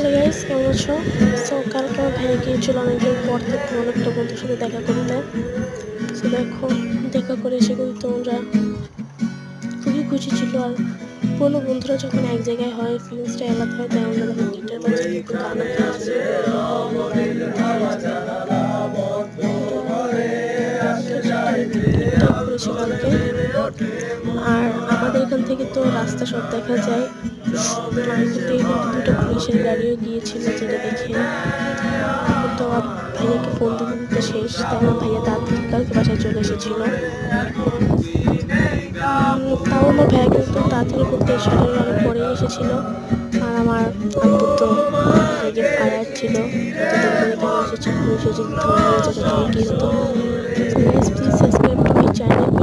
Hello guys, কেমন আছো? কালকে আমার ভাইয়া গিয়েছিল অনেকদিন পর থেকে অনেকটা বন্ধুর সাথে দেখা করতে। দেখো, দেখা করে এসে কিন্তু আমরা খুবই খুশি ছিল। আর পুরোনো বন্ধুরা যখন এক জায়গায় হয় ফিলিংসটা আলাদা হয়, তাই আমরা দেখো গিটার বাজিয়ে কিন্তু গানও গেয়েছি। পিকনিকটা করেছি কালকে। আর আমাদের এখান থেকে তো রাস্তা সব দেখা যায়। আর এখান থেকে কিন্তু দুটো পুলিশের গাড়িও গিয়েছিল, যেটা দেখে তো ভাইয়াকে ফোন দিতে দিতে শেষ। তাই আমার ভাইয়া তাড়াতাড়ি কালকে বাসায় চলে এসেছিল। তাও আমার ভাইয়া কিন্তু তাড়াতাড়ি বলতে সাড়ে অনেক পরেই এসেছিল। আর আমার আব্বু তো রেগে ফায়ার ছিল, এতদিন পরে কেন এসেছে, পুলিশে যদি ধরে নিয়ে যেত তাহলে কি হতো। Please subscribe to my channel.